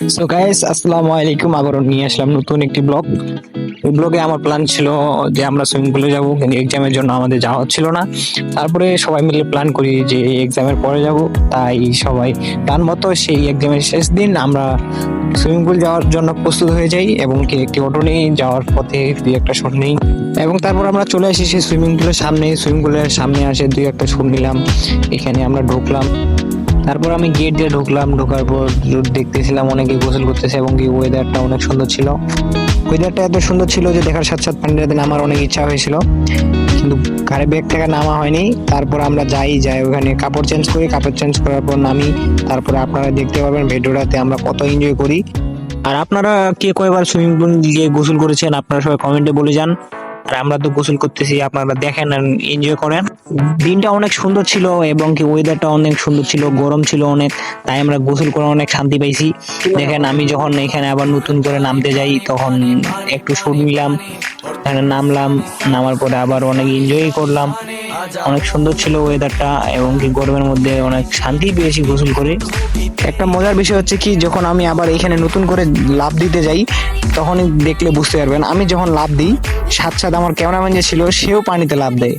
So guys, আসসালামু আলাইকুম। আবারও নিয়ে আসলাম নতুন একটি ব্লগ। এই ব্লগে আমার প্ল্যান ছিল যে আমরা সুইমিং পুলে যাব, কিন্তু এক্সামের জন্য আমাদের যাওয়া হচ্ছিল না। তারপরে সবাই মিলে প্ল্যান করি যে এক্সামের পরে যাব। তাই সবাই প্ল্যান মতো সেই এক্সামের শেষ দিন আমরা সুইমিং পুল যাওয়ার জন্য প্রস্তুত হয়ে যাই এবং কি একটি অটো নিয়ে যাওয়ার পথে দুই একটা শট নিই। এবং তারপর আমরা চলে আসি সেই সুইমিং পুলের সামনে। সুইমিং পুলের সামনে আসে দুই একটা শট নিলাম। এখানে আমরা ঢুকলাম। তারপর আমি গেট দিয়ে ঢুকলাম। ঢোকার পর দেখতেছিলাম অনেকে গোসল করতেছে এবং কি ওয়েদারটা অনেক সুন্দর ছিল। ওয়েদারটা এত সুন্দর ছিল যে দেখার সাথে সাথে পানিতে নামার অনেক ইচ্ছা হয়েছিল, কিন্তু গাড়ি ব্যাগ থেকে নামা হয়নি। তারপর আমরা যাই ওখানে কাপড় চেঞ্জ করি। কাপড় চেঞ্জ করার পর নামি। তারপরে আপনারা দেখতে পাবেন ভিডিওটাতে আমরা কত এনজয় করি। আর আপনারা কে কয়বার সুইমিং পুল গিয়ে গোসল করেছেন আপনারা সবাই কমেন্টে বলে যান। আর আমরা তো গোসল করতেছি, আপনারা দেখেন আর এনজয় করেন। দিনটা অনেক সুন্দর ছিল এবং কি ওয়েদারটা অনেক সুন্দর ছিল, গরম ছিল অনেক। তাই আমরা গোসল করে অনেক শান্তি পাইছি। দেখেন আমি যখন এখানে আবার নতুন করে নামতে যাই তখন একটু সুর নিলাম, এখানে নামলাম। নামার পরে আবার অনেক এনজয় করলাম। অনেক সুন্দর ছিল ওয়েদারটা এবং কি গরমের মধ্যে অনেক শান্তি পেয়েছি গোসল করে। একটা মজার বিষয় হচ্ছে কি, যখন আমি আবার এখানে নতুন করে লাফ দিতে যাই তখনই দেখলে বুঝতে পারবেন, আমি যখন লাফ দিই সাথে সাথে আমার ক্যামেরাম্যান যে ছিল সেও পানিতে লাফ দেয়।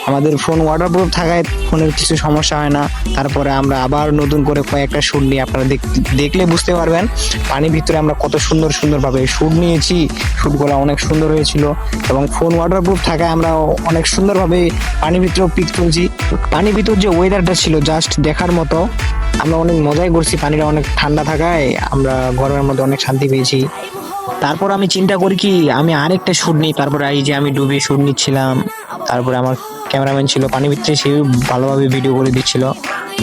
আমাদের ফোন ওয়াটারপ্রুফ থাকায় ফোনের কিছু সমস্যা হয় না। তারপরে আমরা আবার নতুন করে কয়েকটা শুট নিই, আপনারা দেখলে বুঝতে পারবেন পানির ভিতরে আমরা কত সুন্দর সুন্দর ভাবে শুট নিয়েছি। শুটগুলো অনেক সুন্দর হয়েছিল এবং ফোন ওয়াটারপ্রুফ থাকায় আমরা অনেক সুন্দরভাবে পানির ভিতরেও পিক তুলছি। পানির ভিতর যে ওয়েদারটা ছিল জাস্ট দেখার মতো। আমরা অনেক মজাই করছি, পানিটা অনেক ঠান্ডা থাকায় আমরা গরমের মধ্যে অনেক শান্তি পেয়েছি। তারপর আমি চিন্তা করি কি আমি আরেকটা শুট নিই। তারপরে এই যে আমি ডুবে শুট নিচ্ছিলাম, তারপরে আমার ক্যামেরাম্যান ছিল পানির ভিতরে, সে ভালোভাবে ভিডিও করে দিচ্ছিল।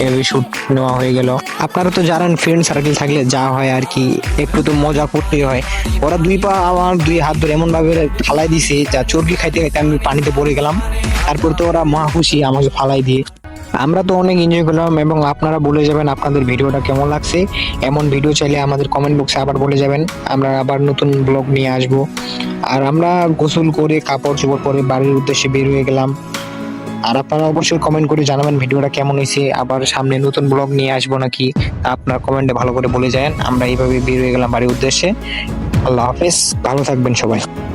এভাবে শুট নেওয়া হয়ে গেল। আপনারা তো জানেন ফ্রেন্ড সার্কেল থাকলে যা হয় আর কি, একটু তো মজা করতেই হয়। ওরা দুই পা আমার দুই হাত ধরে এমন ভাবে ফালাই দিছে যা চর্বি খাইতে খাইতে আমি পানিতে পড়ে গেলাম। তারপর তো ওরা মহা খুশি আমাকে ফালাই দিয়ে। আমরা তো অনেক এনজয় করলাম এবং আপনারা বলে যাবেন আপনাদের ভিডিওটা কেমন লাগছে। এমন ভিডিও চাইলে আমাদের কমেন্ট বক্সে আবার বলে যাবেন, আমরা আবার নতুন ব্লগ নিয়ে আসব। আর আমরা গোসল করে কাপড় চোপড় পরে বাড়ির উদ্দেশ্যে বের হয়ে গেলাম। আর আপনারা অবশ্যই কমেন্ট করে জানাবেন ভিডিওটা কেমন হয়েছে, আবার সামনে নতুন ব্লগ নিয়ে আসবো নাকি আপনার কমেন্টে ভালো করে বলে যান। আমরা এইভাবে বের হয়ে গেলাম বাড়ির উদ্দেশ্যে। আল্লাহ হাফেজ, ভালো থাকবেন সবাই।